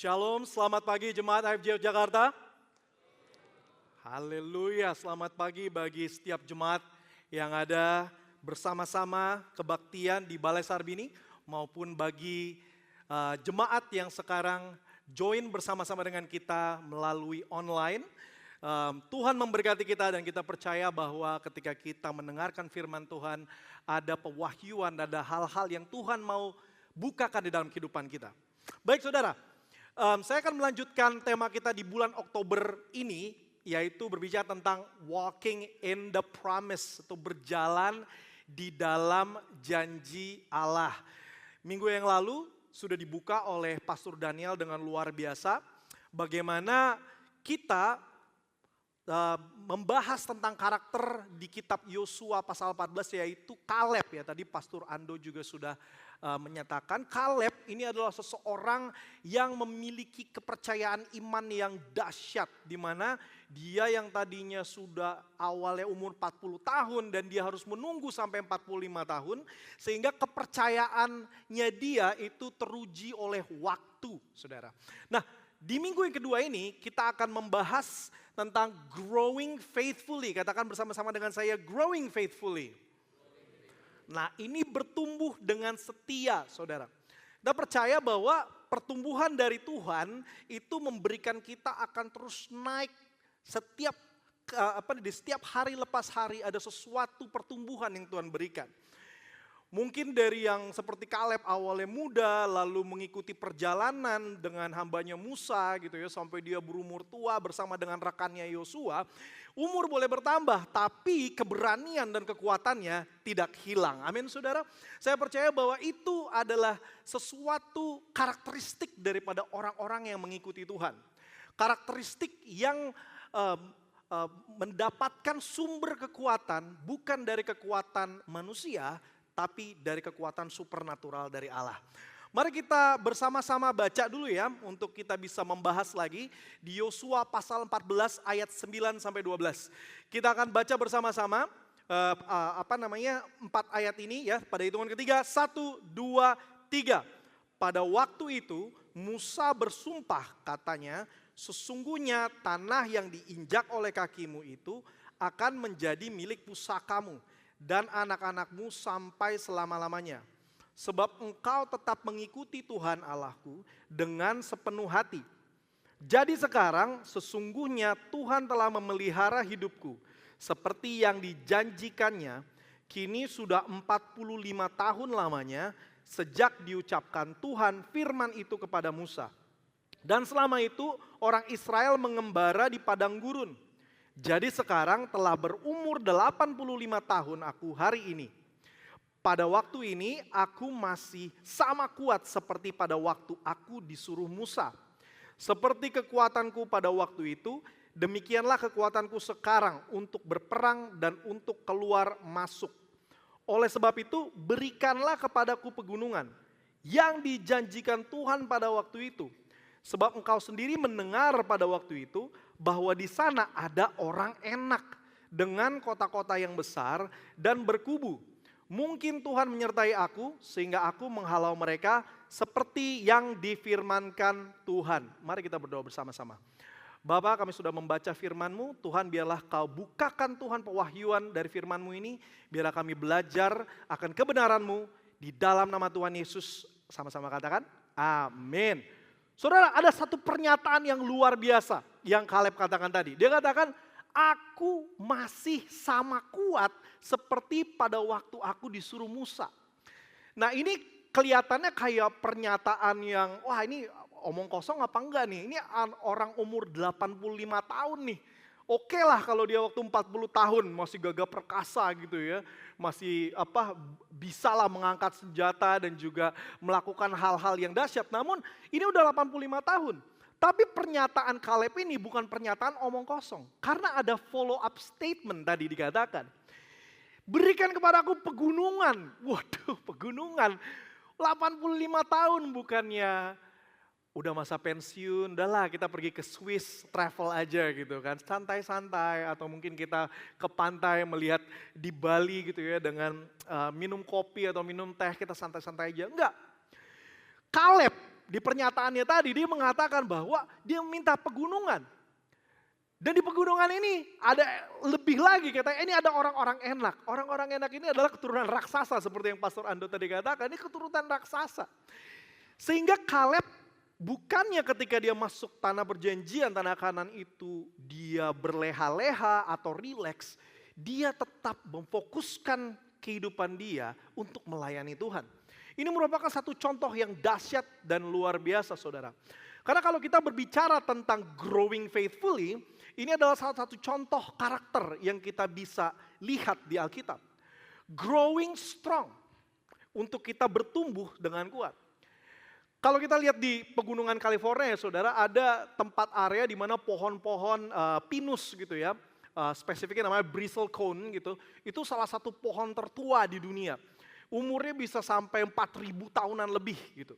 Shalom, selamat pagi Jemaat AFJ Jakarta. Haleluya, selamat pagi bagi setiap jemaat yang ada bersama-sama kebaktian di Balai Sarbini maupun bagi jemaat yang sekarang join bersama-sama dengan kita melalui online. Tuhan memberkati kita dan kita percaya bahwa ketika kita mendengarkan firman Tuhan ada pewahyuan, ada hal-hal yang Tuhan mau bukakan di dalam kehidupan kita. Baik saudara, saya akan melanjutkan tema kita di bulan Oktober ini, yaitu berbicara tentang walking in the promise atau berjalan di dalam janji Allah. Minggu yang lalu sudah dibuka oleh Pastor Daniel dengan luar biasa bagaimana kita membahas tentang karakter di kitab Yosua pasal 14 yaitu Kaleb ya. Tadi Pastor Ando juga sudah menyatakan Kaleb ini adalah seseorang yang memiliki kepercayaan iman yang dahsyat, di mana dia yang tadinya sudah awalnya umur 40 tahun dan dia harus menunggu sampai 45 tahun sehingga kepercayaannya dia itu teruji oleh waktu, saudara. Nah, di minggu yang kedua ini kita akan membahas tentang growing faithfully. Katakan bersama-sama dengan saya, growing faithfully. Nah, ini bertumbuh dengan setia, saudara. Kita percaya bahwa pertumbuhan dari Tuhan itu memberikan kita akan terus naik di setiap hari lepas hari ada sesuatu pertumbuhan yang Tuhan berikan. Mungkin dari yang seperti Kaleb awalnya muda lalu mengikuti perjalanan dengan hambanya Musa gitu ya sampai dia berumur tua bersama dengan rekannya Yosua. Umur boleh bertambah tapi keberanian dan kekuatannya tidak hilang. Amin saudara. Saya percaya bahwa itu adalah sesuatu karakteristik daripada orang-orang yang mengikuti Tuhan. Karakteristik yang mendapatkan sumber kekuatan bukan dari kekuatan manusia tapi dari kekuatan supernatural dari Allah. Mari kita bersama-sama baca dulu ya untuk kita bisa membahas lagi di Yosua pasal 14 ayat 9 sampai 12. Kita akan baca bersama-sama 4 ayat ini ya pada hitungan ketiga 1, 2, 3. Pada waktu itu Musa bersumpah katanya, sesungguhnya tanah yang diinjak oleh kakimu itu akan menjadi milik pusakamu dan anak-anakmu sampai selama-lamanya. Sebab engkau tetap mengikuti Tuhan Allahku dengan sepenuh hati. Jadi sekarang sesungguhnya Tuhan telah memelihara hidupku seperti yang dijanjikannya. Kini sudah 45 tahun lamanya sejak diucapkan Tuhan firman itu kepada Musa. Dan selama itu orang Israel mengembara di padang gurun. Jadi sekarang telah berumur 85 tahun aku hari ini. Pada waktu ini aku masih sama kuat seperti pada waktu aku disuruh Musa. Seperti kekuatanku pada waktu itu, demikianlah kekuatanku sekarang untuk berperang dan untuk keluar masuk. Oleh sebab itu berikanlah kepadaku pegunungan yang dijanjikan Tuhan pada waktu itu. Sebab engkau sendiri mendengar pada waktu itu bahwa di sana ada orang enak dengan kota-kota yang besar dan berkubu. Mungkin Tuhan menyertai aku sehingga aku menghalau mereka seperti yang difirmankan Tuhan. Mari kita berdoa bersama-sama. Bapa, kami sudah membaca firman-Mu, Tuhan biarlah Kau bukakan Tuhan pewahyuan dari firman-Mu ini. Biarlah kami belajar akan kebenaran-Mu di dalam nama Tuhan Yesus. Sama-sama katakan, amin. Saudara, ada satu pernyataan yang luar biasa yang Kaleb katakan tadi. Dia katakan, aku masih sama kuat seperti pada waktu aku disuruh Musa. Nah ini kelihatannya kayak pernyataan yang, wah ini omong kosong apa enggak nih? Ini orang umur 85 tahun nih. Oke lah kalau dia waktu 40 tahun masih gagah perkasa gitu ya. Masih bisa lah mengangkat senjata dan juga melakukan hal-hal yang dahsyat. Namun ini udah 85 tahun. Tapi pernyataan Kaleb ini bukan pernyataan omong kosong. Karena ada follow up statement tadi dikatakan. Berikan kepadaku pegunungan. Waduh, pegunungan. 85 tahun bukannya udah masa pensiun, udahlah kita pergi ke Swiss travel aja gitu kan, santai-santai atau mungkin kita ke pantai melihat di Bali gitu ya dengan minum kopi atau minum teh kita santai-santai aja. Enggak. Kaleb di pernyataannya tadi dia mengatakan bahwa dia meminta pegunungan. Dan di pegunungan ini ada lebih lagi, katanya ini ada orang-orang enak. Orang-orang enak ini adalah keturunan raksasa seperti yang Pastor Ando tadi katakan, ini keturunan raksasa. Sehingga Kaleb bukannya ketika dia masuk tanah perjanjian, tanah Kanan itu dia berleha-leha atau rileks. Dia tetap memfokuskan kehidupan dia untuk melayani Tuhan. Ini merupakan satu contoh yang dahsyat dan luar biasa, saudara. Karena kalau kita berbicara tentang growing faithfully, ini adalah salah satu contoh karakter yang kita bisa lihat di Alkitab. Growing strong, untuk kita bertumbuh dengan kuat. Kalau kita lihat di pegunungan California, saudara, ada tempat area di mana pohon-pohon pinus gitu ya, spesifiknya namanya bristlecone gitu, itu salah satu pohon tertua di dunia. Umurnya bisa sampai 4.000 tahunan lebih gitu.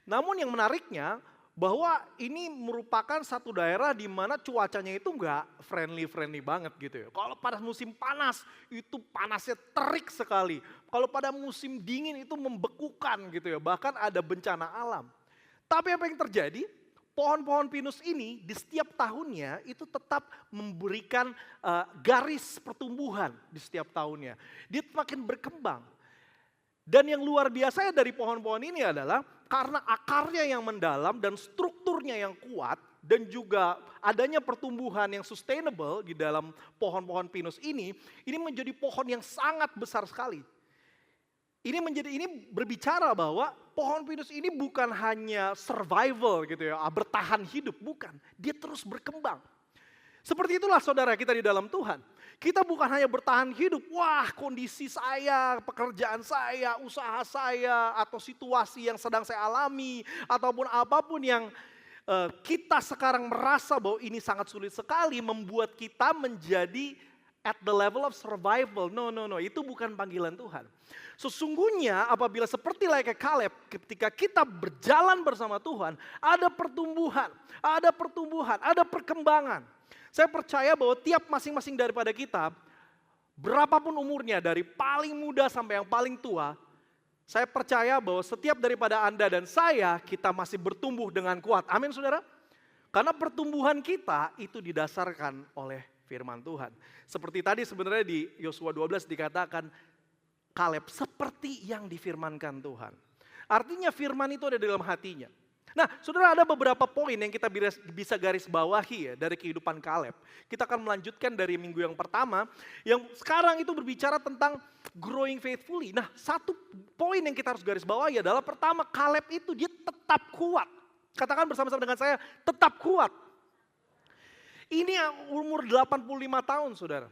Namun yang menariknya, bahwa ini merupakan satu daerah di mana cuacanya itu enggak friendly banget gitu ya. Kalau pada musim panas, itu panasnya terik sekali. Kalau pada musim dingin itu membekukan gitu ya, bahkan ada bencana alam. Tapi apa yang terjadi? Pohon-pohon pinus ini di setiap tahunnya itu tetap memberikan garis pertumbuhan di setiap tahunnya. Dia makin berkembang. Dan yang luar biasa dari pohon-pohon ini adalah karena akarnya yang mendalam dan strukturnya yang kuat dan juga adanya pertumbuhan yang sustainable di dalam pohon-pohon pinus ini menjadi pohon yang sangat besar sekali. Ini berbicara bahwa pohon pinus ini bukan hanya survival gitu ya, bertahan hidup, bukan. Dia terus berkembang. Seperti itulah saudara kita di dalam Tuhan. Kita bukan hanya bertahan hidup, wah kondisi saya, pekerjaan saya, usaha saya, atau situasi yang sedang saya alami, ataupun apapun yang kita sekarang merasa bahwa ini sangat sulit sekali, membuat kita menjadi at the level of survival. No, itu bukan panggilan Tuhan. Sesungguhnya apabila seperti like Kaleb, ketika kita berjalan bersama Tuhan, ada pertumbuhan, ada perkembangan. Saya percaya bahwa tiap masing-masing daripada kita, berapapun umurnya, dari paling muda sampai yang paling tua, saya percaya bahwa setiap daripada Anda dan saya, kita masih bertumbuh dengan kuat. Amin saudara? Karena pertumbuhan kita itu didasarkan oleh firman Tuhan. Seperti tadi sebenarnya di Yosua 12 dikatakan, Kaleb seperti yang difirmankan Tuhan. Artinya firman itu ada di dalam hatinya. Nah, saudara, ada beberapa poin yang kita bisa garis bawahi ya dari kehidupan Kaleb. Kita akan melanjutkan dari minggu yang pertama, yang sekarang itu berbicara tentang growing faithfully. Nah, satu poin yang kita harus garis bawahi adalah pertama, Kaleb itu dia tetap kuat. Katakan bersama-sama dengan saya, tetap kuat. Ini umur 85 tahun, saudara.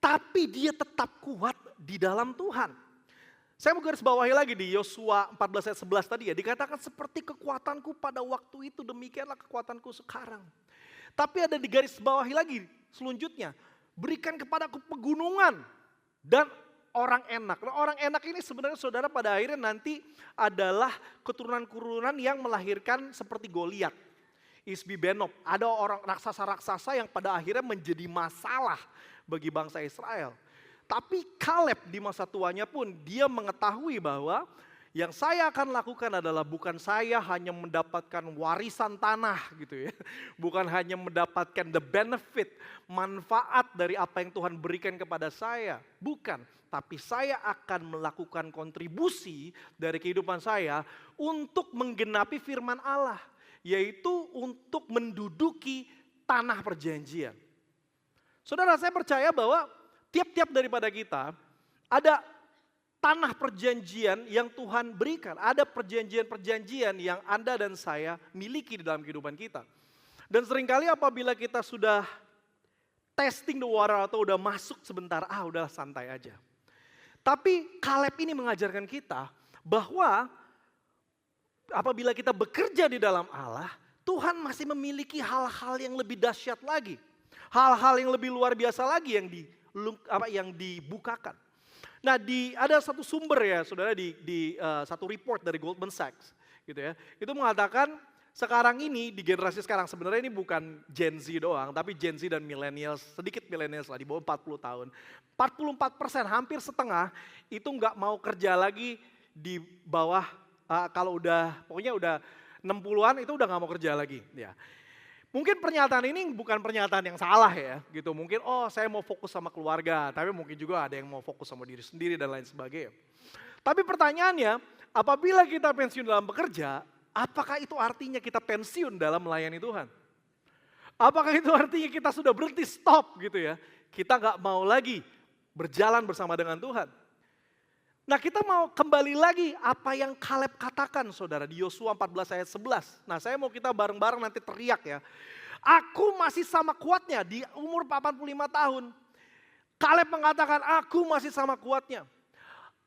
Tapi dia tetap kuat di dalam Tuhan. Saya mau garis bawahi lagi di Yosua 14 ayat 11 tadi ya. Dikatakan seperti kekuatanku pada waktu itu, demikianlah kekuatanku sekarang. Tapi ada di garis bawahi lagi selanjutnya. Berikan kepadaku pegunungan dan orang enak. Nah, orang enak ini sebenarnya saudara pada akhirnya nanti adalah keturunan-keturunan yang melahirkan seperti Goliat. Isbi-Benob. Ada orang raksasa-raksasa yang pada akhirnya menjadi masalah bagi bangsa Israel. Tapi Kaleb di masa tuanya pun dia mengetahui bahwa yang saya akan lakukan adalah bukan saya hanya mendapatkan warisan tanah gitu ya. Bukan hanya mendapatkan the benefit, manfaat dari apa yang Tuhan berikan kepada saya. Bukan, tapi saya akan melakukan kontribusi dari kehidupan saya untuk menggenapi firman Allah. Yaitu untuk menduduki tanah perjanjian. Saudara, saya percaya bahwa tiap-tiap daripada kita ada tanah perjanjian yang Tuhan berikan. Ada perjanjian-perjanjian yang Anda dan saya miliki di dalam kehidupan kita. Dan seringkali apabila kita sudah testing the water atau udah masuk sebentar, udah santai aja. Tapi Kaleb ini mengajarkan kita bahwa apabila kita bekerja di dalam Allah, Tuhan masih memiliki hal-hal yang lebih dahsyat lagi. Hal-hal yang lebih luar biasa lagi yang dibukakan. Nah, ada satu sumber ya, saudara, di satu report dari Goldman Sachs, gitu ya. Itu mengatakan sekarang ini di generasi sekarang sebenarnya ini bukan Gen Z doang, tapi Gen Z dan millennials, sedikit millennials lah di bawah 40 tahun. 44%, hampir setengah itu nggak mau kerja lagi di bawah kalau pokoknya udah 60-an itu udah gak mau kerja lagi. Ya. Mungkin pernyataan ini bukan pernyataan yang salah ya, gitu. Mungkin saya mau fokus sama keluarga, tapi mungkin juga ada yang mau fokus sama diri sendiri dan lain sebagainya. Tapi pertanyaannya, apabila kita pensiun dalam bekerja, apakah itu artinya kita pensiun dalam melayani Tuhan? Apakah itu artinya kita sudah berhenti, stop gitu ya? Kita gak mau lagi berjalan bersama dengan Tuhan. Nah kita mau kembali lagi apa yang Kaleb katakan saudara di Yosua 14 ayat 11. Nah saya mau kita bareng-bareng nanti teriak ya. Aku masih sama kuatnya di umur 45 tahun. Kaleb mengatakan aku masih sama kuatnya.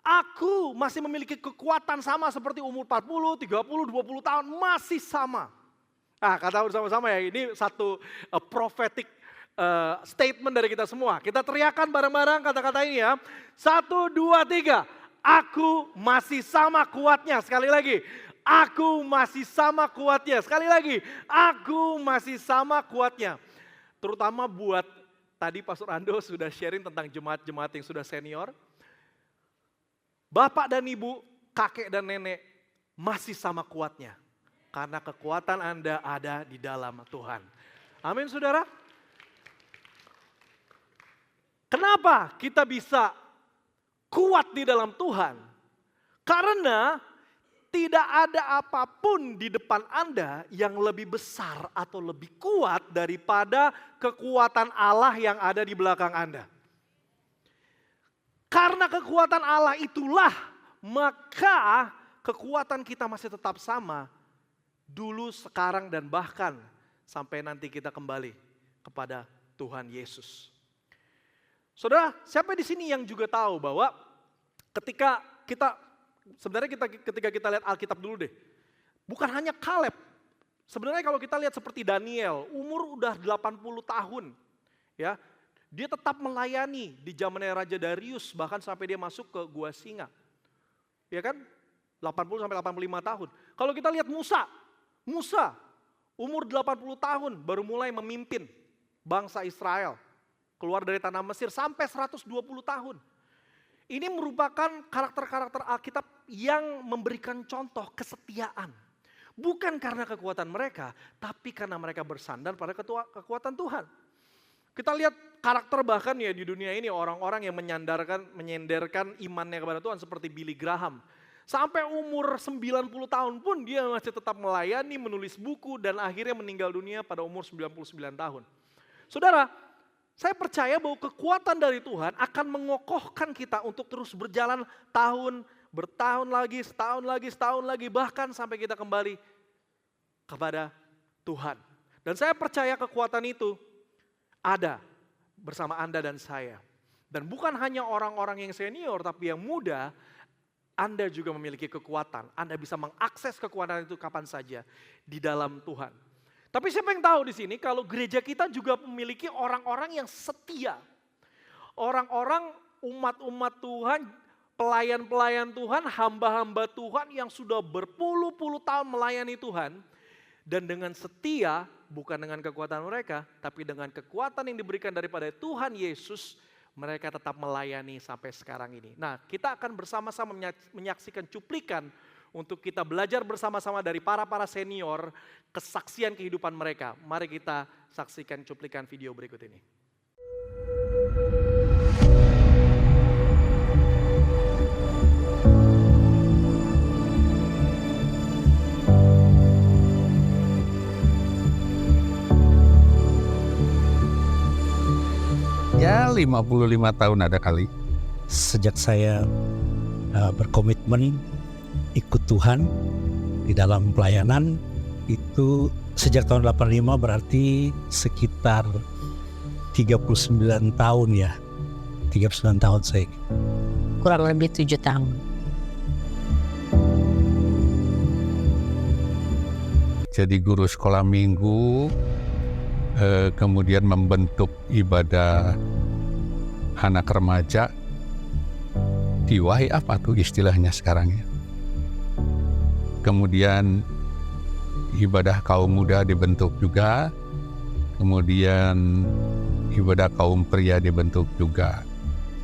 Aku masih memiliki kekuatan sama seperti umur 40, 30, 20 tahun masih sama. Nah kata bersama-sama ya ini satu prophetic statement dari kita semua. Kita teriakan bareng-bareng kata-kata ini ya. 1, 2, 3. Aku masih sama kuatnya. Sekali lagi. Aku masih sama kuatnya. Sekali lagi. Aku masih sama kuatnya. Terutama buat tadi Pastor Ando sudah sharing tentang jemaat-jemaat yang sudah senior. Bapak dan ibu, kakek dan nenek masih sama kuatnya. Karena kekuatan Anda ada di dalam Tuhan. Amin saudara. Kenapa kita bisa kuat di dalam Tuhan? Karena tidak ada apapun di depan Anda yang lebih besar atau lebih kuat daripada kekuatan Allah yang ada di belakang Anda. Karena kekuatan Allah itulah, maka kekuatan kita masih tetap sama dulu, sekarang, dan bahkan sampai nanti kita kembali kepada Tuhan Yesus. Saudara, siapa di sini yang juga tahu bahwa ketika kita lihat Alkitab dulu deh. Bukan hanya Kaleb. Sebenarnya kalau kita lihat seperti Daniel, umur udah 80 tahun. Ya, dia tetap melayani di zamannya Raja Darius, bahkan sampai dia masuk ke Gua Singa. Ya kan? 80 sampai 85 tahun. Kalau kita lihat Musa umur 80 tahun baru mulai memimpin bangsa Israel. Keluar dari tanah Mesir sampai 120 tahun. Ini merupakan karakter-karakter Alkitab yang memberikan contoh kesetiaan. Bukan karena kekuatan mereka, tapi karena mereka bersandar pada kekuatan Tuhan. Kita lihat karakter bahkan ya di dunia ini orang-orang yang menyandarkan imannya kepada Tuhan seperti Billy Graham. Sampai umur 90 tahun pun dia masih tetap melayani, menulis buku dan akhirnya meninggal dunia pada umur 99 tahun. Saudara, saya percaya bahwa kekuatan dari Tuhan akan mengokohkan kita untuk terus berjalan bertahun lagi, setahun lagi, bahkan sampai kita kembali kepada Tuhan. Dan saya percaya kekuatan itu ada bersama Anda dan saya. Dan bukan hanya orang-orang yang senior, tapi yang muda, Anda juga memiliki kekuatan. Anda bisa mengakses kekuatan itu kapan saja di dalam Tuhan. Tapi siapa yang tahu di sini kalau gereja kita juga memiliki orang-orang yang setia. Orang-orang umat-umat Tuhan, pelayan-pelayan Tuhan, hamba-hamba Tuhan yang sudah berpuluh-puluh tahun melayani Tuhan. Dan dengan setia, bukan dengan kekuatan mereka, tapi dengan kekuatan yang diberikan daripada Tuhan Yesus, mereka tetap melayani sampai sekarang ini. Nah, kita akan bersama-sama menyaksikan cuplikan untuk kita belajar bersama-sama dari para senior, kesaksian kehidupan mereka. Mari kita saksikan cuplikan video berikut ini. Ya 55 tahun ada kali. Sejak saya berkomitmen ikut Tuhan di dalam pelayanan itu sejak tahun 85 berarti sekitar 39 tahun ya. 39 tahun saya. Kurang lebih 7 tahun. Jadi guru sekolah minggu, kemudian membentuk ibadah anak remaja di Wahai apa tuh istilahnya sekarang ya. Kemudian ibadah kaum muda dibentuk juga, kemudian ibadah kaum pria dibentuk juga.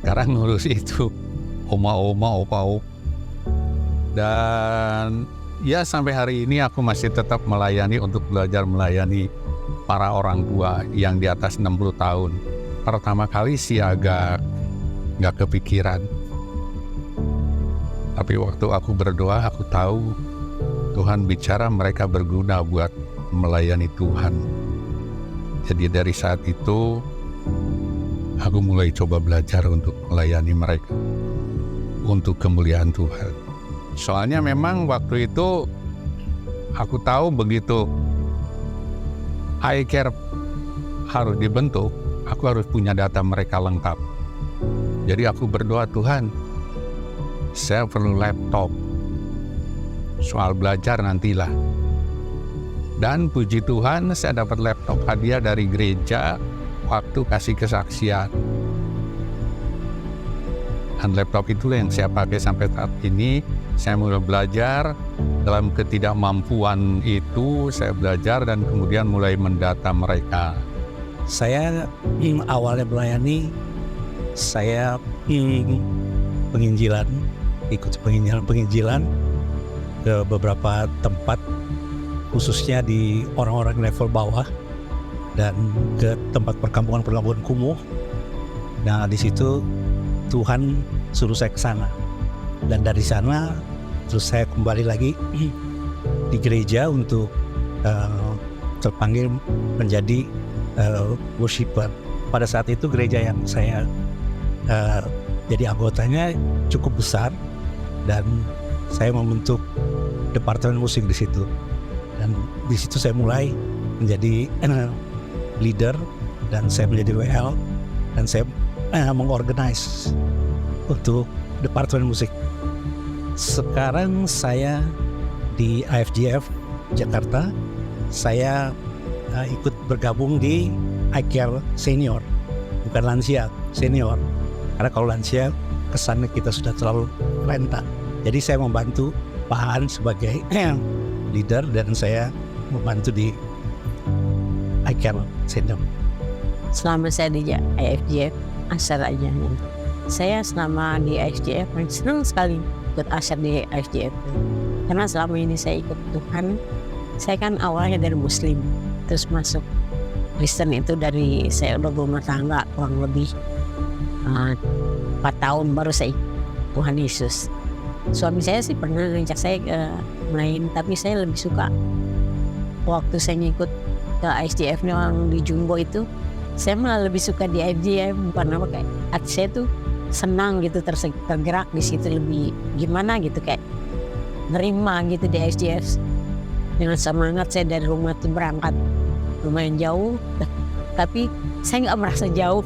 Sekarang ngurus itu oma-oma, opa-opa. Dan Ya sampai hari ini aku masih tetap melayani untuk belajar melayani para orang tua yang di atas 60 tahun. Pertama kali sih agak nggak kepikiran. Tapi waktu aku berdoa, aku tahu Tuhan bicara mereka berguna buat melayani Tuhan. Jadi dari saat itu, aku mulai coba belajar untuk melayani mereka untuk kemuliaan Tuhan. Soalnya memang waktu itu aku tahu begitu iCare harus dibentuk, aku harus punya data mereka lengkap. Jadi aku berdoa, Tuhan, saya perlu laptop. Soal belajar nantilah. Dan puji Tuhan saya dapat laptop hadiah dari gereja waktu kasih kesaksian. Dan laptop itulah yang saya pakai sampai saat ini. Saya mulai belajar, dalam ketidakmampuan itu saya belajar dan kemudian mulai mendata mereka. Saya awalnya melayani, saya penginjilan, ikut penginjilan ke beberapa tempat, khususnya di orang-orang level bawah dan ke tempat perkampungan-perkampungan kumuh. Nah di situ Tuhan suruh saya ke sana. Dan dari sana terus saya kembali lagi di gereja untuk terpanggil menjadi worshiper. Pada saat itu gereja yang saya jadi anggotanya cukup besar dan saya membentuk departemen musik di situ. Dan di situ saya mulai menjadi leader dan saya menjadi WL dan saya mengorganize untuk departemen musik. Sekarang saya di IFGF Jakarta, saya ikut bergabung di iCare Senior, bukan lansia, senior. Karena kalau lansia kesannya kita sudah terlalu renta. Jadi saya membantu Pak Han sebagai leader dan saya membantu di iCare Senior. Selama saya di IFGF, asal aja. Saya selama di IFGF senang sekali ikut asar di IFGF. Karena selama ini saya ikut Tuhan, saya kan awalnya dari Muslim, terus masuk Kristen itu dari saya udah berumah tangga kurang lebih 4 tahun baru saya ikut Tuhan Yesus. Suami saya sih pernah ngajak saya ke main, tapi saya lebih suka waktu saya ngikut ke IFGF yang di Jumbo itu, saya malah lebih suka di IFGF, bukan apa kayak hati saya tuh senang gitu, tergerak di situ, lebih gimana gitu, kayak nerima gitu di IFGF. Dengan semangat saya dari rumah tuh berangkat lumayan jauh, tapi saya nggak merasa jauh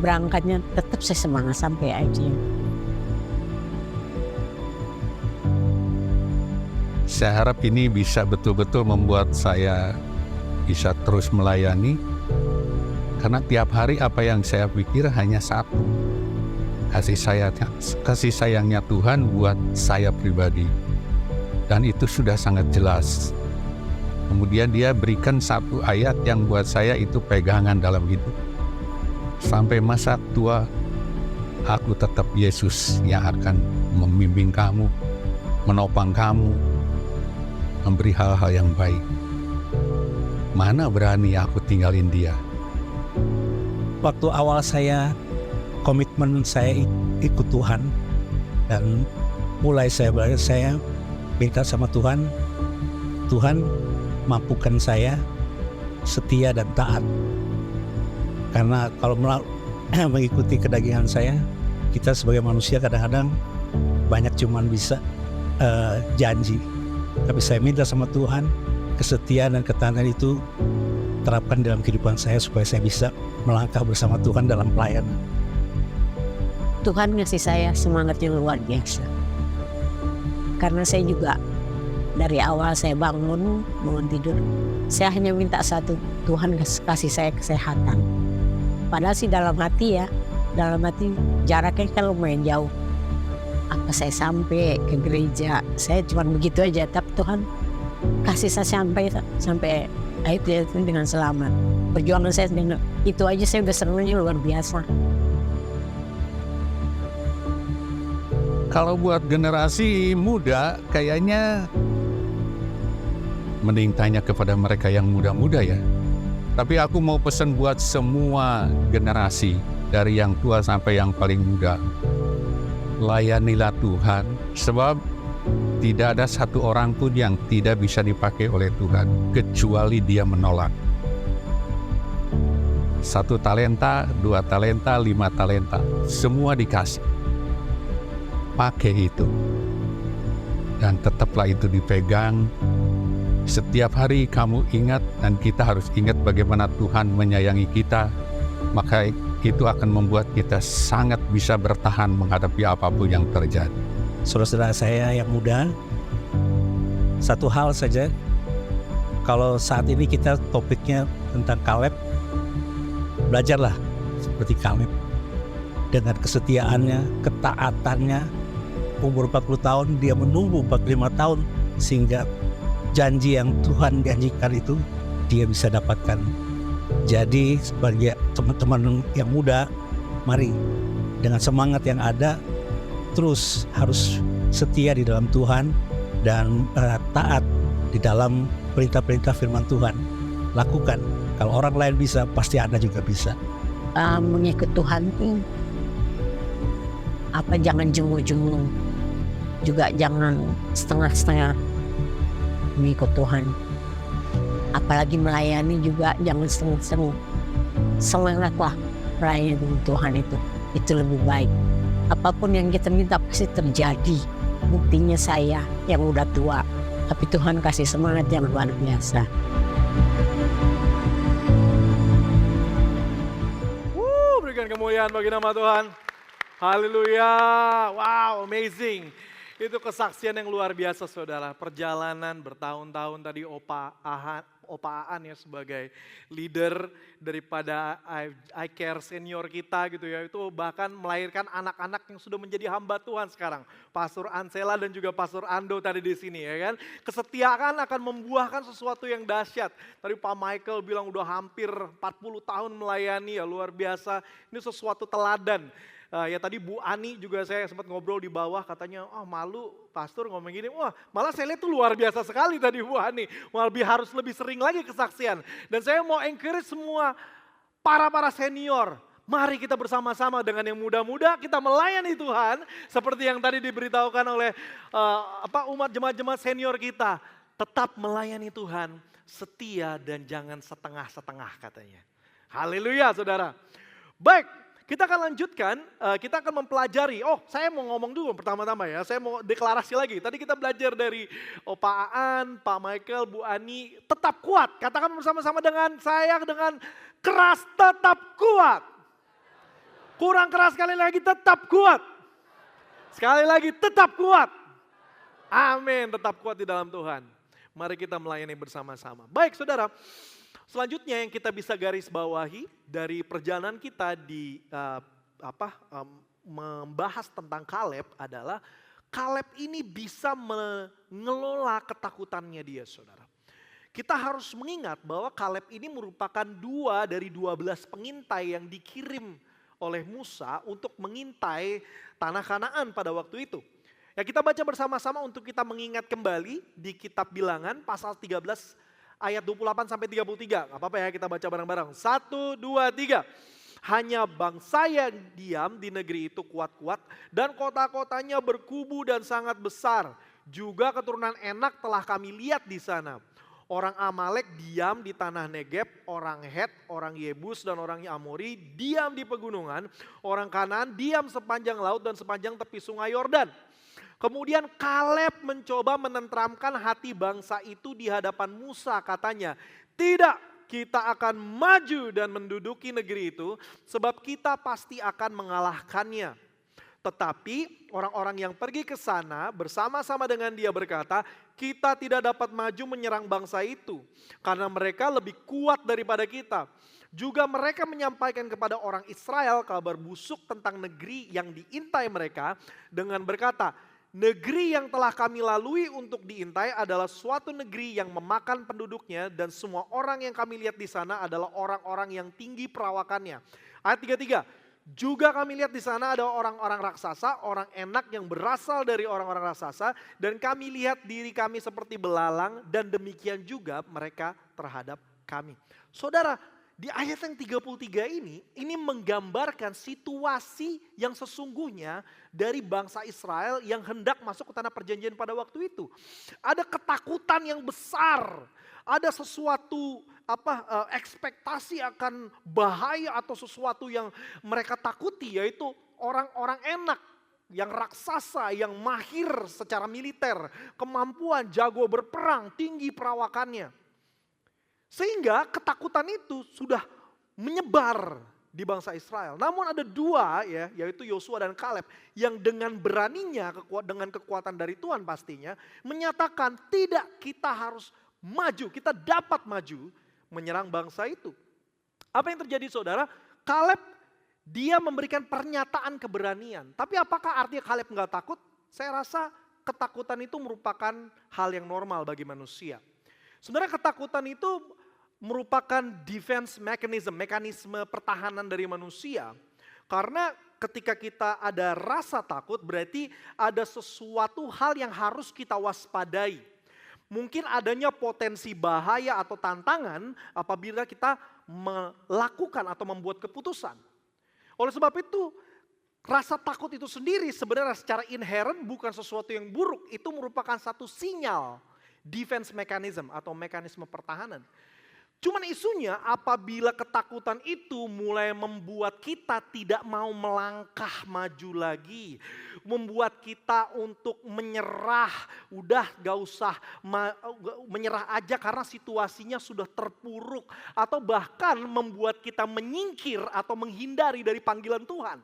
berangkatnya, tetap saya semangat sampai IFGF. Saya harap ini bisa betul-betul membuat saya bisa terus melayani, karena tiap hari apa yang saya pikir hanya satu, kasih sayangnya Tuhan buat saya pribadi. Dan itu sudah sangat jelas. Kemudian dia berikan satu ayat yang buat saya itu pegangan dalam hidup. Sampai masa tua, aku tetap Yesus yang akan membimbing kamu, menopang kamu, memberi hal-hal yang baik. Mana berani aku tinggalin dia. Waktu awal saya komitmen saya ikut Tuhan dan mulai saya belajar, saya minta sama Tuhan, Tuhan mampukan saya setia dan taat. Karena kalau mengikuti kedagingan saya, kita sebagai manusia kadang-kadang banyak cuman bisa janji. Tapi saya minta sama Tuhan, kesetiaan dan ketaatan itu terapkan dalam kehidupan saya supaya saya bisa melangkah bersama Tuhan dalam pelayanan. Tuhan ngasih saya semangat yang luar biasa. Karena saya juga dari awal saya bangun tidur, saya hanya minta satu, Tuhan kasih saya kesehatan. Padahal sih dalam hati jaraknya kan lumayan jauh. Apa saya sampai ke gereja, saya cuma begitu aja, tapi Tuhan kasih saya sampai akhirnya dengan selamat. Perjuangan saya dengan itu aja saya udah senangnya luar biasa. Kalau buat generasi muda, kayaknya mending tanya kepada mereka yang muda-muda ya. Tapi aku mau pesan buat semua generasi, dari yang tua sampai yang paling muda. Layanilah Tuhan, sebab tidak ada satu orang pun yang tidak bisa dipakai oleh Tuhan, kecuali dia menolak. 1 talenta, 2 talenta, 5 talenta, semua dikasih. Pakai itu. Dan tetaplah itu dipegang. Setiap hari kamu ingat, dan kita harus ingat bagaimana Tuhan menyayangi kita, maka itu akan membuat kita sangat bisa bertahan menghadapi apapun yang terjadi. Saudara-saudara saya yang muda, satu hal saja, kalau saat ini kita topiknya tentang Kaleb, belajarlah seperti Kaleb. Dengan kesetiaannya, ketaatannya, umur 40 tahun, dia menunggu 45 tahun, sehingga janji yang Tuhan janjikan itu dia bisa dapatkan. Jadi sebagai teman-teman yang muda, mari dengan semangat yang ada, terus harus setia di dalam Tuhan dan taat di dalam perintah-perintah firman Tuhan. Lakukan. Kalau orang lain bisa, pasti Anda juga bisa. Mengikut Tuhan tuh jangan jemu-jemu, juga jangan setengah-setengah mengikut Tuhan. Apalagi melayani juga jangan setengah-setengah. Semangatlah melayani Tuhan itu lebih baik. Apapun yang kita minta pasti terjadi. Buktinya saya yang udah tua, tapi Tuhan kasih semangat yang luar biasa. Berikan kemuliaan bagi nama Tuhan. Haleluya. Wow, amazing. Itu kesaksian yang luar biasa saudara. Perjalanan bertahun-tahun tadi Opa Aan ya sebagai leader daripada I Care senior kita gitu ya. Itu bahkan melahirkan anak-anak yang sudah menjadi hamba Tuhan sekarang. Pastor Ansela dan juga Pastor Ando tadi di sini ya kan. Kesetiaan akan membuahkan sesuatu yang dahsyat. Tadi Pak Michael bilang udah hampir 40 tahun melayani ya, luar biasa. Ini sesuatu teladan. Ya tadi Bu Ani juga saya sempat ngobrol di bawah, katanya malu pastor ngomong gini. Wah malah saya lihat tuh luar biasa sekali tadi Bu Ani. Harus lebih sering lagi kesaksian. Dan saya mau encourage semua para senior. Mari kita bersama-sama dengan yang muda-muda kita melayani Tuhan. Seperti yang tadi diberitahukan oleh umat jemaat-jemaat senior kita. Tetap melayani Tuhan, setia dan jangan setengah-setengah katanya. Haleluya saudara. Baik. Kita akan lanjutkan, kita akan mempelajari. Saya mau ngomong dulu pertama-tama ya, saya mau deklarasi lagi. Tadi kita belajar dari Opa Aan, Pak Michael, Bu Ani, tetap kuat. Katakan bersama-sama dengan saya, dengan keras tetap kuat. Kurang keras sekali lagi, tetap kuat. Sekali lagi, tetap kuat. Amin, tetap kuat di dalam Tuhan. Mari kita melayani bersama-sama. Baik saudara. Selanjutnya yang kita bisa garis bawahi dari perjalanan kita di membahas tentang Kaleb adalah Kaleb ini bisa mengelola ketakutannya dia saudara. Kita harus mengingat bahwa Kaleb ini merupakan 2 dari 12 pengintai yang dikirim oleh Musa untuk mengintai tanah Kanaan pada waktu itu. Ya kita baca bersama-sama untuk kita mengingat kembali di kitab Bilangan pasal 13 ayat 28 sampai 33. Gak apa-apa ya kita baca bareng-bareng. 1, 2, 3. Hanya bangsa yang diam di negeri itu kuat-kuat dan kota-kotanya berkubu dan sangat besar. Juga keturunan Enak telah kami lihat di sana. Orang Amalek diam di tanah Negeb, orang Het, orang Yebus dan orang Amori diam di pegunungan. Orang Kanaan diam sepanjang laut dan sepanjang tepi sungai Yordan. Kemudian Kaleb mencoba menenteramkan hati bangsa itu di hadapan Musa, katanya, tidak, kita akan maju dan menduduki negeri itu sebab kita pasti akan mengalahkannya. Tetapi orang-orang yang pergi ke sana bersama-sama dengan dia berkata, kita tidak dapat maju menyerang bangsa itu karena mereka lebih kuat daripada kita. Juga mereka menyampaikan kepada orang Israel kabar busuk tentang negeri yang diintai mereka dengan berkata, negeri yang telah kami lalui untuk diintai adalah suatu negeri yang memakan penduduknya dan semua orang yang kami lihat di sana adalah orang-orang yang tinggi perawakannya. Ayat 33, Juga kami lihat di sana ada orang-orang raksasa, orang enak yang berasal dari orang-orang raksasa. Dan kami lihat diri kami seperti belalang dan demikian juga mereka terhadap kami. Saudara, di ayat yang 33 ini menggambarkan situasi yang sesungguhnya dari bangsa Israel yang hendak masuk ke tanah perjanjian pada waktu itu. Ada ketakutan yang besar, ada sesuatu ekspektasi akan bahaya atau sesuatu yang mereka takuti, yaitu orang-orang enak yang raksasa, yang mahir secara militer, kemampuan jago berperang, tinggi perawakannya. Sehingga ketakutan itu sudah menyebar di bangsa Israel. Namun ada dua ya, yaitu Yosua dan Kaleb yang dengan beraninya, dengan kekuatan dari Tuhan pastinya, menyatakan tidak, kita harus maju, kita dapat maju menyerang bangsa itu. Apa yang terjadi saudara? Kaleb dia memberikan pernyataan keberanian. Tapi apakah artinya Kaleb nggak takut? Saya rasa ketakutan itu merupakan hal yang normal bagi manusia. Sebenarnya ketakutan itu merupakan defense mechanism, mekanisme pertahanan dari manusia. Karena ketika kita ada rasa takut berarti ada sesuatu hal yang harus kita waspadai. Mungkin adanya potensi bahaya atau tantangan apabila kita melakukan atau membuat keputusan. Oleh sebab itu, rasa takut itu sendiri sebenarnya secara inherent bukan sesuatu yang buruk. Itu merupakan satu sinyal defense mechanism atau mekanisme pertahanan. Cuman isunya apabila ketakutan itu mulai membuat kita tidak mau melangkah maju lagi. Membuat kita untuk menyerah, udah gak usah menyerah aja karena situasinya sudah terpuruk. Atau bahkan membuat kita menyingkir atau menghindari dari panggilan Tuhan.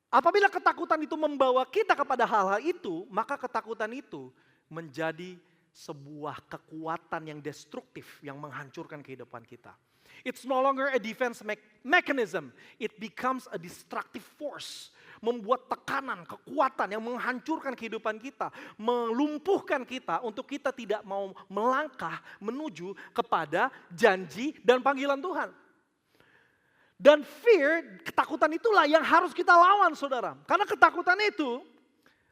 Apabila ketakutan itu membawa kita kepada hal-hal itu, maka ketakutan itu menjadi sebuah kekuatan yang destruktif yang menghancurkan kehidupan kita. It's no longer a defense mechanism, it becomes a destructive force. Membuat tekanan, kekuatan yang menghancurkan kehidupan kita, melumpuhkan kita untuk kita tidak mau melangkah menuju kepada janji dan panggilan Tuhan. Dan fear, ketakutan itulah yang harus kita lawan saudara. Karena ketakutan itu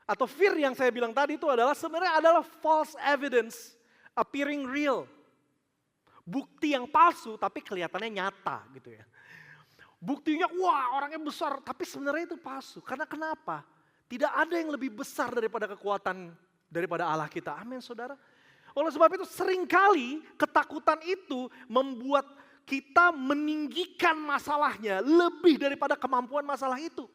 atau fear yang saya bilang tadi itu sebenarnya adalah false evidence appearing real. Bukti yang palsu tapi kelihatannya nyata gitu ya. Buktinya wah orangnya besar tapi sebenarnya itu palsu. Karena kenapa? Tidak ada yang lebih besar daripada kekuatan daripada Allah kita. Amin saudara. Oleh sebab itu seringkali ketakutan itu membuat kita meninggikan masalahnya lebih daripada kemampuan masalah itu.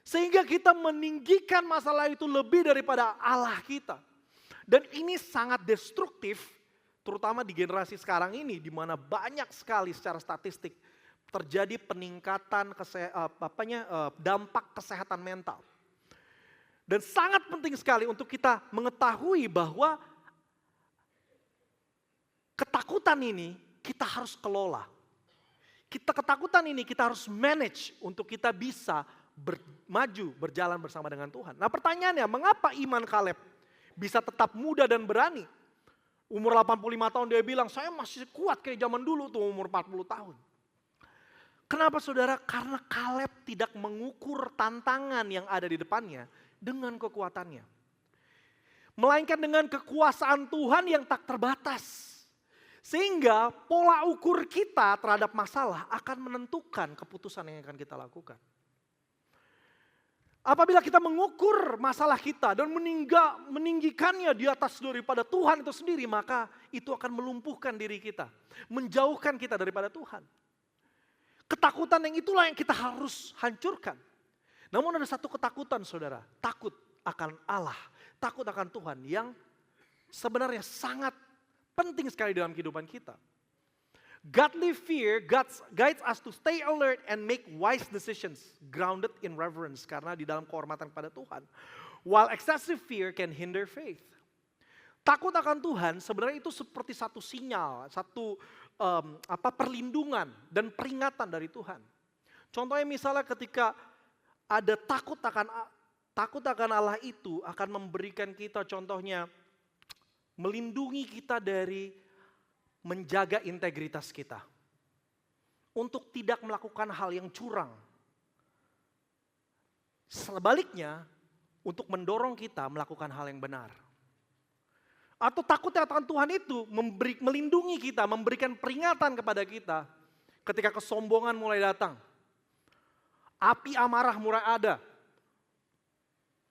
Sehingga kita meninggikan masalah itu lebih daripada Allah kita. Dan ini sangat destruktif, terutama di generasi sekarang ini, di mana banyak sekali secara statistik terjadi peningkatan dampak kesehatan mental. Dan sangat penting sekali untuk kita mengetahui bahwa ketakutan ini kita harus kelola. Ketakutan ini kita harus manage untuk kita bisa maju, berjalan bersama dengan Tuhan. Nah pertanyaannya, mengapa iman Kaleb bisa tetap muda dan berani? Umur 85 tahun dia bilang, saya masih kuat kayak zaman dulu tuh umur 40 tahun. Kenapa saudara? Karena Kaleb tidak mengukur tantangan yang ada di depannya dengan kekuatannya. Melainkan dengan kekuasaan Tuhan yang tak terbatas. Sehingga pola ukur kita terhadap masalah akan menentukan keputusan yang akan kita lakukan. Apabila kita mengukur masalah kita dan meninggikannya di atas daripada Tuhan itu sendiri, maka itu akan melumpuhkan diri kita. Menjauhkan kita daripada Tuhan. Ketakutan yang itulah yang kita harus hancurkan. Namun ada satu ketakutan saudara, takut akan Allah, takut akan Tuhan yang sebenarnya sangat penting sekali dalam kehidupan kita. Godly fear guides us to stay alert and make wise decisions grounded in reverence karena di dalam kehormatan kepada Tuhan. While excessive fear can hinder faith. Takut akan Tuhan sebenarnya itu seperti satu sinyal, satu perlindungan dan peringatan dari Tuhan. Contohnya misalnya ketika ada takut akan Allah itu akan memberikan kita contohnya melindungi kita dari menjaga integritas kita. untuk tidak melakukan hal yang curang. Sebaliknya, untuk mendorong kita melakukan hal yang benar. Atau takutnya akan Tuhan itu melindungi kita, memberikan peringatan kepada kita ketika kesombongan mulai datang. Api amarah mulai ada.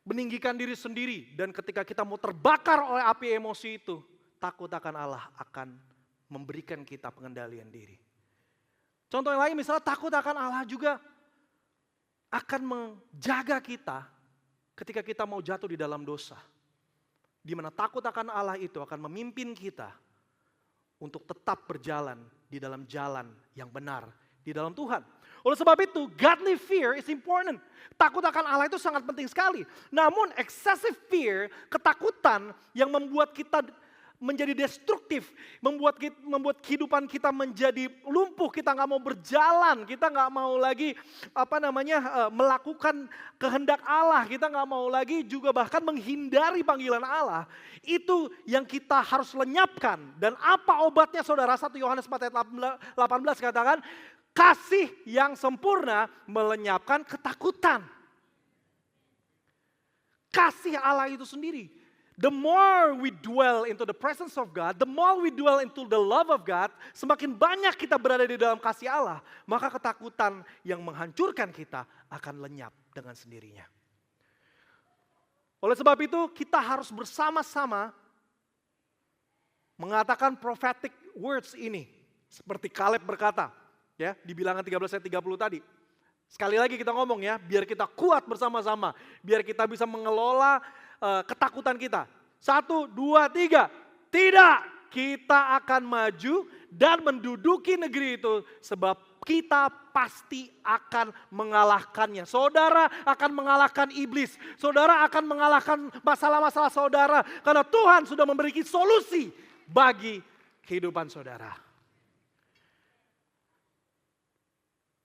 Meninggikan diri sendiri, dan ketika kita mau terbakar oleh api emosi itu, takut akan Allah akan memberikan kita pengendalian diri. Contoh yang lain misalnya takut akan Allah juga akan menjaga kita ketika kita mau jatuh di dalam dosa. Di mana takut akan Allah itu akan memimpin kita untuk tetap berjalan di dalam jalan yang benar di dalam Tuhan. Oleh sebab itu, godly fear is important. Takut akan Allah itu sangat penting sekali. Namun excessive fear, ketakutan yang membuat kita menjadi destruktif, membuat kehidupan kita menjadi lumpuh, kita nggak mau berjalan, kita nggak mau lagi melakukan kehendak Allah, kita nggak mau lagi juga bahkan menghindari panggilan Allah. Itu yang kita harus lenyapkan. Dan apa obatnya saudara? 1 Yohanes 4 ayat 18 katakan, kasih yang sempurna melenyapkan ketakutan. Kasih Allah itu sendiri. The more we dwell into the presence of God, the more we dwell into the love of God, semakin banyak kita berada di dalam kasih Allah, maka ketakutan yang menghancurkan kita akan lenyap dengan sendirinya. Oleh sebab itu, kita harus bersama-sama mengatakan prophetic words ini. Seperti Kaleb berkata, ya, di Bilangan 13 ayat 30 tadi. Sekali lagi kita ngomong ya, biar kita kuat bersama-sama, biar kita bisa mengelola ketakutan kita. 1, 2, 3. Tidak, kita akan maju dan menduduki negeri itu sebab kita pasti akan mengalahkannya. Saudara akan mengalahkan iblis. Saudara akan mengalahkan masalah-masalah saudara karena Tuhan sudah memberikan solusi bagi kehidupan saudara.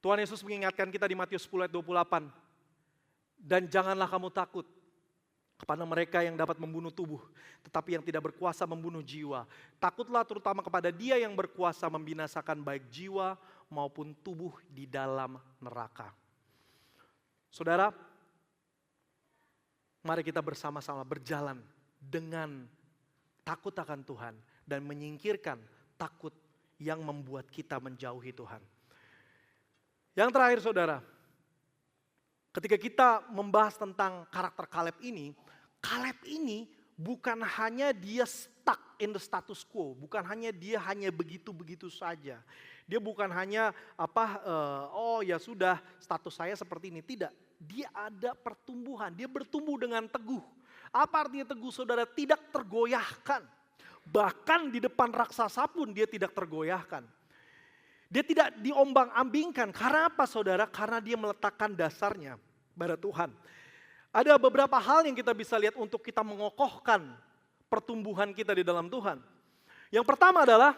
Tuhan Yesus mengingatkan kita di Matius 10 ayat 28. Dan janganlah kamu takut kepada mereka yang dapat membunuh tubuh, tetapi yang tidak berkuasa membunuh jiwa. Takutlah terutama kepada Dia yang berkuasa membinasakan baik jiwa maupun tubuh di dalam neraka. Saudara, mari kita bersama-sama berjalan dengan takut akan Tuhan dan menyingkirkan takut yang membuat kita menjauhi Tuhan. Yang terakhir saudara, ketika kita membahas tentang karakter Kaleb ini bukan hanya dia stuck in the status quo, bukan hanya dia begitu-begitu saja. Dia bukan hanya ya sudah status saya seperti ini, tidak. Dia ada pertumbuhan, dia bertumbuh dengan teguh. Apa artinya teguh saudara? Tidak tergoyahkan. Bahkan di depan raksasa pun dia tidak tergoyahkan. Dia tidak diombang-ambingkan. Karena apa saudara? Karena dia meletakkan dasarnya pada Tuhan. Ada beberapa hal yang kita bisa lihat untuk kita mengokohkan pertumbuhan kita di dalam Tuhan. Yang pertama adalah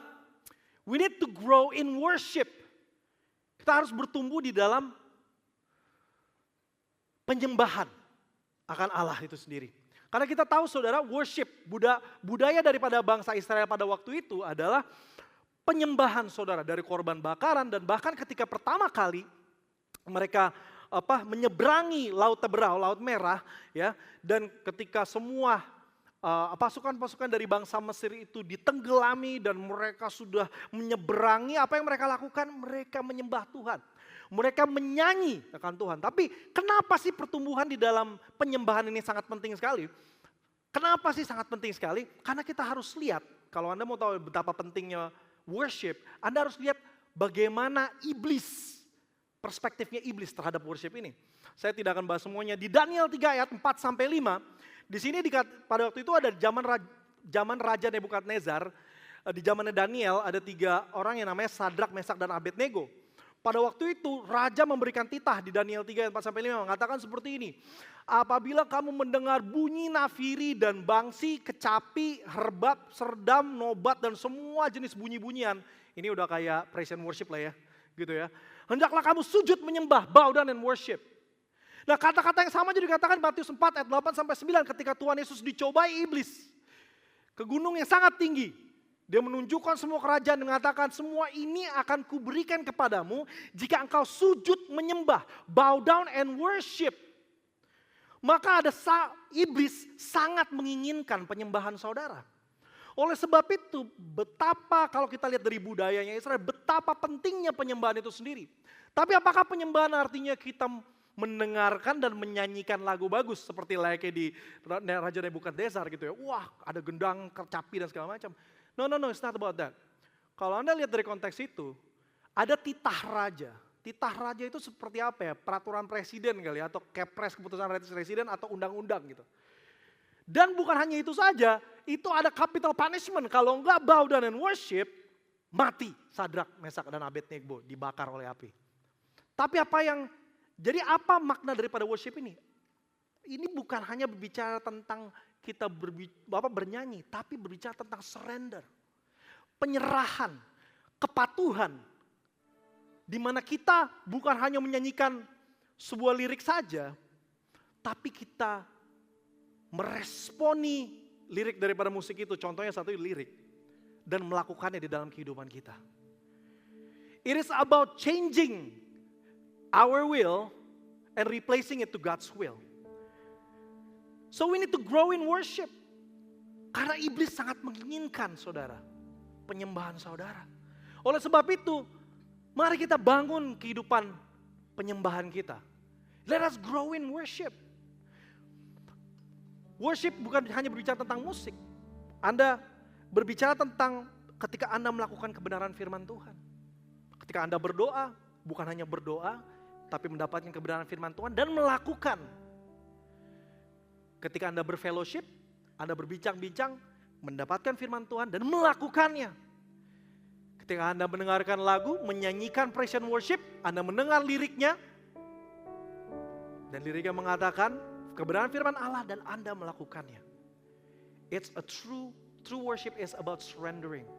we need to grow in worship. Kita harus bertumbuh di dalam penyembahan akan Allah itu sendiri. Karena kita tahu saudara, worship, budaya daripada bangsa Israel pada waktu itu adalah penyembahan saudara, dari korban bakaran, dan bahkan ketika pertama kali mereka menyeberangi Laut Teberau, Laut Merah, ya, dan ketika semua pasukan-pasukan dari bangsa Mesir itu ditenggelami dan mereka sudah menyeberangi, apa yang mereka lakukan? Mereka menyembah Tuhan. Mereka menyanyi akan Tuhan. Tapi kenapa sih pertumbuhan di dalam penyembahan ini sangat penting sekali? Kenapa sih sangat penting sekali? Karena kita harus lihat, kalau Anda mau tahu betapa pentingnya worship, Anda harus lihat bagaimana perspektifnya iblis terhadap worship ini. Saya tidak akan bahas semuanya. Di Daniel 3 ayat 4-5, di sini pada waktu itu ada zaman Raja Nebukadnezar, di zamannya Daniel ada 3 orang yang namanya Sadrak, Mesak, dan Abednego. Pada waktu itu raja memberikan titah di Daniel 3 ayat 4-5 mengatakan seperti ini. Apabila kamu mendengar bunyi nafiri dan bangsi, kecapi, herbab, serdam, nobat, dan semua jenis bunyi-bunyian. Ini udah kayak praise and worship lah ya, gitu ya. Hendaklah kamu sujud menyembah, bow down and worship. Nah kata-kata yang sama juga dikatakan Matius 4 ayat 8-9 ketika Tuhan Yesus dicobai iblis ke gunung yang sangat tinggi. Dia menunjukkan semua kerajaan dan mengatakan semua ini akan kuberikan kepadamu jika engkau sujud menyembah, bow down and worship. Maka iblis sangat menginginkan penyembahan saudara. Oleh sebab itu betapa kalau kita lihat dari budayanya Israel, betapa pentingnya penyembahan itu sendiri. Tapi apakah penyembahan artinya kita mendengarkan dan menyanyikan lagu bagus seperti layaknya di Raja Nebukadnezar gitu ya. Wah, ada gendang, kecapi dan segala macam. No, it's not about that. Kalau Anda lihat dari konteks itu, ada titah raja. Titah raja itu seperti apa ya? Peraturan presiden kali ya, atau kepres keputusan presiden atau undang-undang gitu. Dan bukan hanya itu saja, itu ada capital punishment. Kalau enggak bow down and worship, mati Sadrak, Mesak dan Abednego dibakar oleh api. Tapi jadi apa makna daripada worship ini? Ini bukan hanya berbicara tentang kita bernyanyi, tapi berbicara tentang surrender. Penyerahan, kepatuhan. Di mana kita bukan hanya menyanyikan sebuah lirik saja, tapi kita meresponi lirik daripada musik itu. Contohnya satu lirik. Dan melakukannya di dalam kehidupan kita. It is about changing our will and replacing it to God's will. So we need to grow in worship. Karena iblis sangat menginginkan saudara, penyembahan saudara. Oleh sebab itu, mari kita bangun kehidupan penyembahan kita. Let us grow in worship. Worship bukan hanya berbicara tentang musik. Anda berbicara tentang ketika Anda melakukan kebenaran firman Tuhan. Ketika Anda berdoa, bukan hanya berdoa, tapi mendapatkan kebenaran firman Tuhan dan melakukan. Ketika Anda berfellowship, Anda berbincang-bincang, mendapatkan firman Tuhan dan melakukannya. Ketika Anda mendengarkan lagu, menyanyikan praise and worship, Anda mendengar liriknya, dan liriknya mengatakan kebenaran firman Allah dan Anda melakukannya. It's a true worship is about surrendering.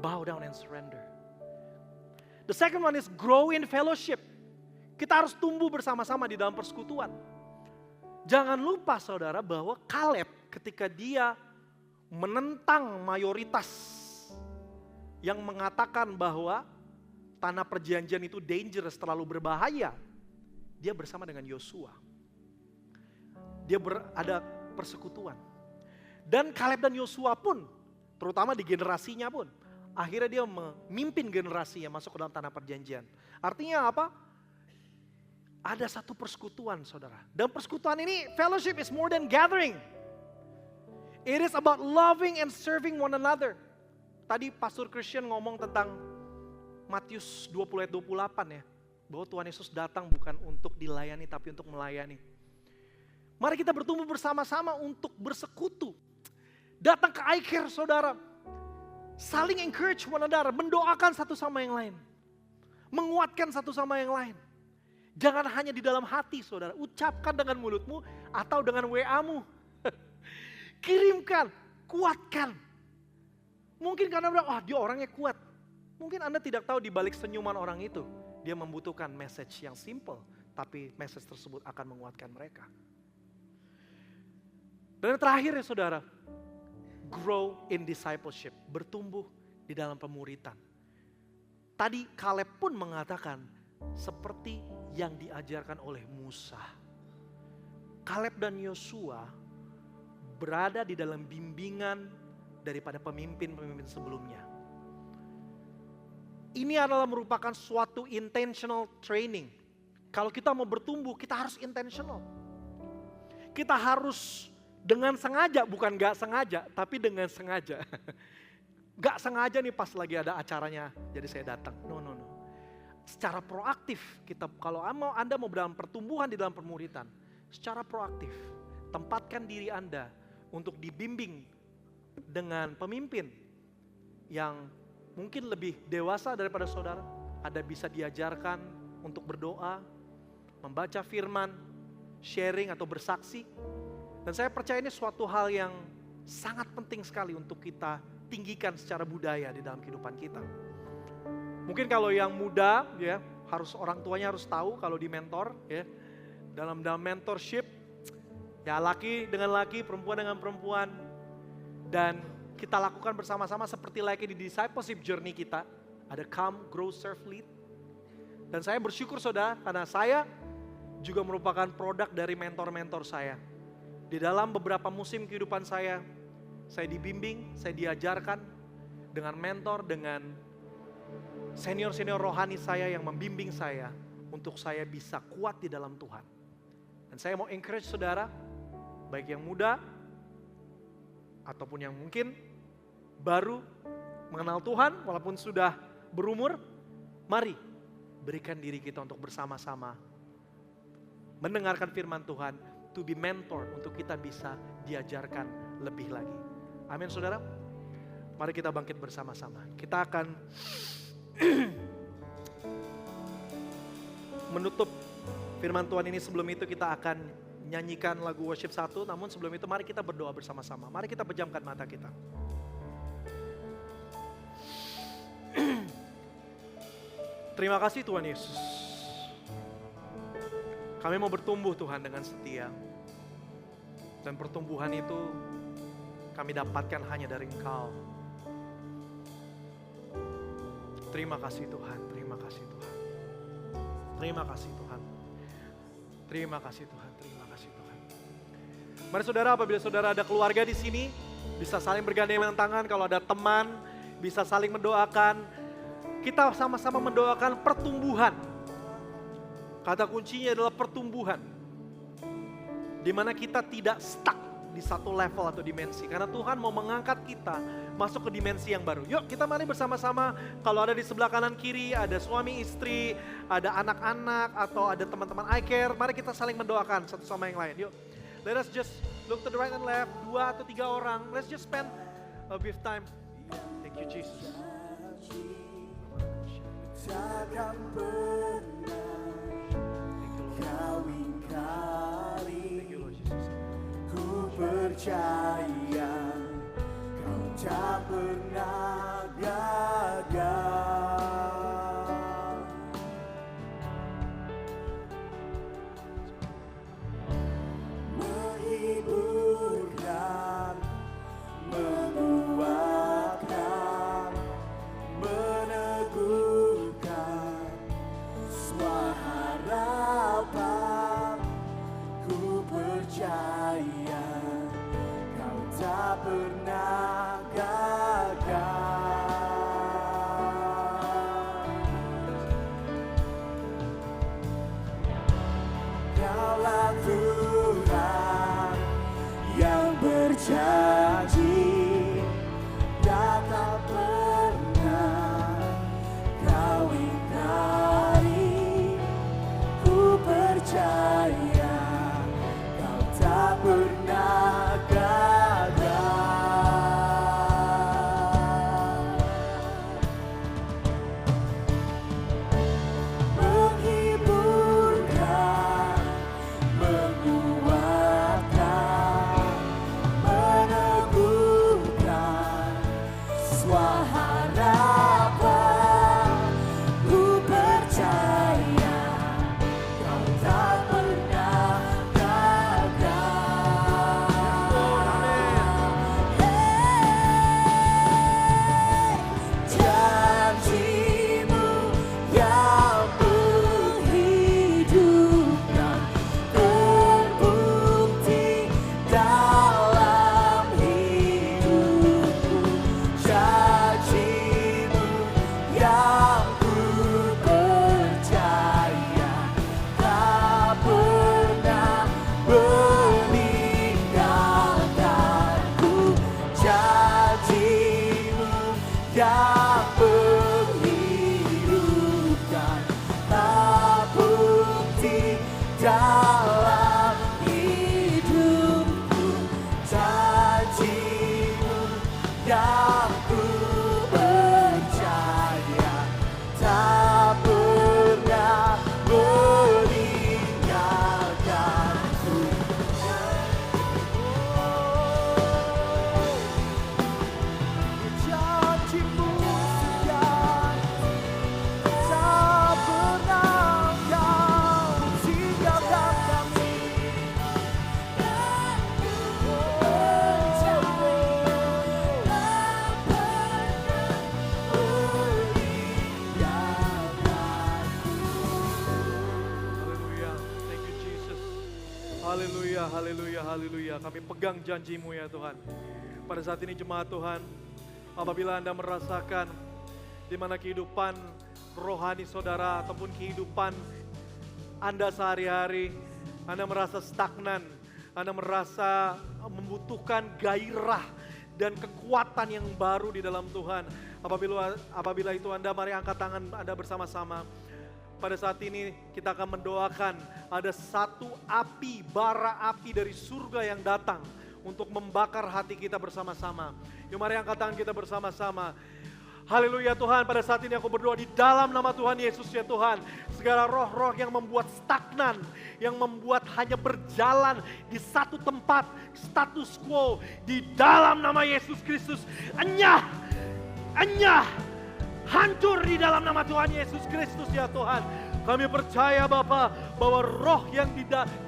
Bow down and surrender. The second one is grow in fellowship. Kita harus tumbuh bersama-sama di dalam persekutuan. Jangan lupa saudara bahwa Kaleb ketika dia menentang mayoritas yang mengatakan bahwa tanah perjanjian itu dangerous, terlalu berbahaya. Dia bersama dengan Yosua. Dia ada persekutuan. Dan Kaleb dan Yosua pun, terutama di generasinya pun, akhirnya dia memimpin generasinya masuk ke dalam tanah perjanjian. Artinya apa? Ada satu persekutuan saudara. Dan persekutuan ini, fellowship is more than gathering. It is about loving and serving one another. Tadi Pastor Christian ngomong tentang Matius 20 ayat 28 ya. Bahwa Tuhan Yesus datang bukan untuk dilayani tapi untuk melayani. Mari kita bertumbuh bersama-sama untuk bersekutu. Datang ke iCare saudara. Saling encourage one another. Mendoakan satu sama yang lain. Menguatkan satu sama yang lain. Jangan hanya di dalam hati saudara, ucapkan dengan mulutmu atau dengan WA-mu. Kirimkan, kuatkan. Mungkin karena dia orangnya kuat. Mungkin Anda tidak tahu di balik senyuman orang itu, dia membutuhkan message yang simple, tapi message tersebut akan menguatkan mereka. Dan yang terakhir ya saudara, grow in discipleship, bertumbuh di dalam pemuritan. Tadi Kaleb pun mengatakan, seperti yang diajarkan oleh Musa. Kaleb dan Yosua berada di dalam bimbingan daripada pemimpin-pemimpin sebelumnya. Ini adalah merupakan suatu intentional training. Kalau kita mau bertumbuh, kita harus intentional. Kita harus dengan sengaja, bukan gak sengaja, tapi dengan sengaja. Gak sengaja nih pas lagi ada acaranya, jadi saya datang. No. Secara proaktif, kalau Anda mau dalam pertumbuhan di dalam pemuritan, secara proaktif, tempatkan diri Anda untuk dibimbing dengan pemimpin yang mungkin lebih dewasa daripada saudara. Anda bisa diajarkan untuk berdoa, membaca firman, sharing atau bersaksi. Dan saya percaya ini suatu hal yang sangat penting sekali untuk kita tinggikan secara budaya di dalam kehidupan kita. Mungkin kalau yang muda ya, orang tuanya harus tahu kalau di mentor ya. Dalam mentorship ya, laki dengan laki, perempuan dengan perempuan, dan kita lakukan bersama-sama seperti layaknya di discipleship journey kita. Ada come, grow, serve, lead. Dan saya bersyukur saudara, karena saya juga merupakan produk dari mentor-mentor saya. Di dalam beberapa musim kehidupan saya dibimbing, saya diajarkan dengan mentor, dengan senior-senior rohani saya yang membimbing saya untuk saya bisa kuat di dalam Tuhan. Dan saya mau encourage saudara, baik yang muda ataupun yang mungkin baru mengenal Tuhan walaupun sudah berumur, mari berikan diri kita untuk bersama-sama mendengarkan firman Tuhan, to be mentor, untuk kita bisa diajarkan lebih lagi. Amin saudara. Mari kita bangkit bersama-sama. Kita akan menutup firman Tuhan ini. Sebelum itu kita akan nyanyikan lagu worship satu. Namun sebelum itu mari kita berdoa bersama-sama. Mari kita pejamkan mata kita. Terima kasih Tuhan Yesus. Kami mau bertumbuh Tuhan dengan setia. Dan pertumbuhan itu kami dapatkan hanya dari Engkau. Terima kasih Tuhan, terima kasih Tuhan. Terima kasih Tuhan. Terima kasih Tuhan, terima kasih Tuhan. Mari saudara, apabila saudara ada keluarga di sini, bisa saling bergandengan tangan. Kalau ada teman, bisa saling mendoakan. Kita sama-sama mendoakan pertumbuhan. Kata kuncinya adalah pertumbuhan. Di mana kita tidak stuck di satu level atau dimensi. Karena Tuhan mau mengangkat kita masuk ke dimensi yang baru. Yuk kita mari bersama-sama. Kalau ada di sebelah kanan kiri, ada suami istri, ada anak-anak, atau ada teman-teman I Care. Mari kita saling mendoakan satu sama yang lain. Yuk, let us just look to the right and left. 2 atau 3 orang. Let's just spend a brief time. Thank you Jesus. Takkan pernah kau ingkari. Thank you Lord Jesus. Ku percaya kau tak pernah gagal. Menghiburkan, menguatkan, meneguhkan semua harapan. Ku percaya kau tak pernah gagal. Kaulah Tuhan yang berjanji dan tak pernah kau ingkari. Ku percaya kau tak pernah gagal. Menghiburkan, menguatkan, meneguhkan semua harapan. Ku percaya kau tak pernah janjimu Haleluya, haleluya, haleluya. Kami pegang janji-Mu ya Tuhan. Pada saat ini jemaat Tuhan, apabila Anda merasakan di mana kehidupan rohani saudara ataupun kehidupan Anda sehari-hari, Anda merasa stagnan, Anda merasa membutuhkan gairah dan kekuatan yang baru di dalam Tuhan. Apabila itu Anda, mari angkat tangan Anda bersama-sama. Pada saat ini kita akan mendoakan ada satu api, bara api dari surga yang datang untuk membakar hati kita bersama-sama. Yuk mari angkat tangan kita bersama-sama. Haleluya Tuhan, pada saat ini aku berdoa di dalam nama Tuhan Yesus ya Tuhan. Segala roh-roh yang membuat stagnan, yang membuat hanya berjalan di satu tempat, status quo, di dalam nama Yesus Kristus, enyah, hancur di dalam nama Tuhan Yesus Kristus ya Tuhan. Kami percaya Bapa bahwa roh yang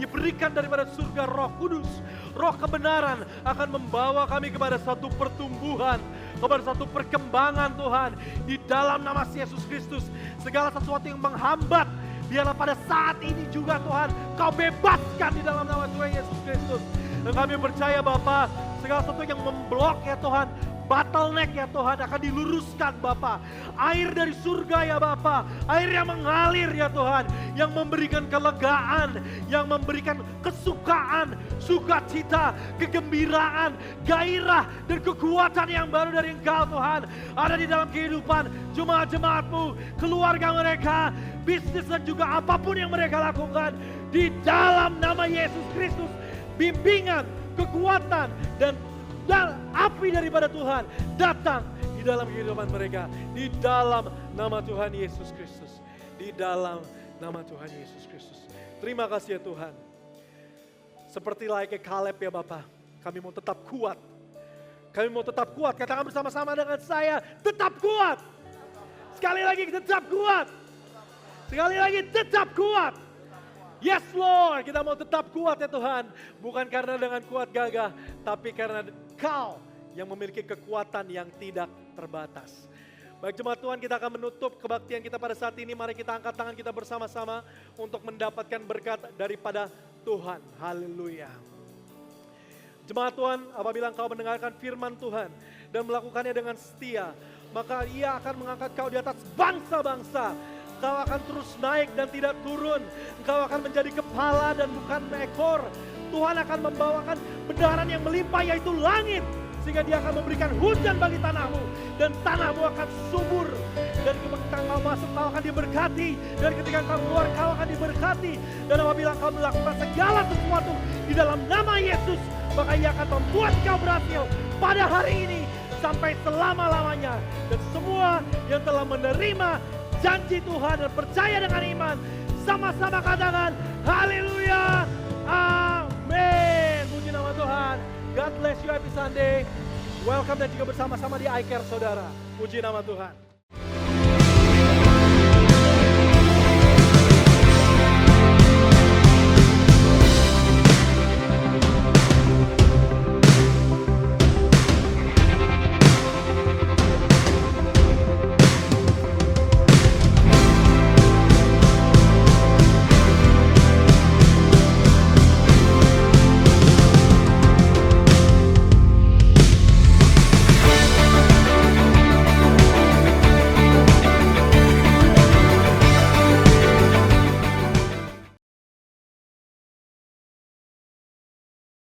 diberikan daripada surga, Roh Kudus, roh kebenaran akan membawa kami kepada satu pertumbuhan, kepada satu perkembangan Tuhan. Di dalam nama Yesus Kristus, segala sesuatu yang menghambat, biarlah pada saat ini juga Tuhan, Kau bebaskan di dalam nama Tuhan Yesus Kristus. Dan kami percaya Bapa, segala sesuatu yang memblok ya Tuhan, bottleneck ya Tuhan akan diluruskan Bapa. Air dari surga ya Bapa, air yang mengalir ya Tuhan, yang memberikan kelegaan, yang memberikan kesukaan, sukacita, kegembiraan, gairah dan kekuatan yang baru dari Engkau Tuhan, ada di dalam kehidupan jemaat-jemaat-Mu, keluarga mereka, bisnis dan juga apapun yang mereka lakukan. Di dalam nama Yesus Kristus, bimbingan, kekuatan dan api daripada Tuhan datang di dalam kehidupan mereka. Di dalam nama Tuhan Yesus Kristus. Di dalam nama Tuhan Yesus Kristus. Terima kasih ya Tuhan. Seperti layaknya Kaleb ya Bapa, kami mau tetap kuat. Kami mau tetap kuat. Katakan bersama-sama dengan saya, tetap kuat. Sekali lagi tetap kuat. Sekali lagi tetap kuat. Yes Lord, kita mau tetap kuat ya Tuhan. Bukan karena dengan kuat gagah, tapi karena Kau yang memiliki kekuatan yang tidak terbatas. Baik jemaat Tuhan, kita akan menutup kebaktian kita pada saat ini. Mari kita angkat tangan kita bersama-sama untuk mendapatkan berkat daripada Tuhan. Haleluya. Jemaat Tuhan, apabila engkau mendengarkan firman Tuhan dan melakukannya dengan setia, maka Ia akan mengangkat kau di atas bangsa-bangsa. Kau akan terus naik dan tidak turun. Engkau akan menjadi kepala dan bukan ekor. Tuhan akan membawakan bendaharaan yang melimpah, yaitu langit. Sehingga Dia akan memberikan hujan bagi tanahmu. Dan tanahmu akan subur. Dan ketika kau masuk, kau akan diberkati. Dan ketika kau keluar, kau akan diberkati. Dan apabila kau melakukan segala sesuatu di dalam nama Yesus, maka Ia akan membuat kau berhasil pada hari ini sampai selama-lamanya. Dan semua yang telah menerima janji Tuhan dan percaya dengan iman, sama-sama katakan haleluya, amin. Puji nama Tuhan. God bless you, happy Sunday. Welcome dan juga bersama-sama di iCare saudara. Puji nama Tuhan.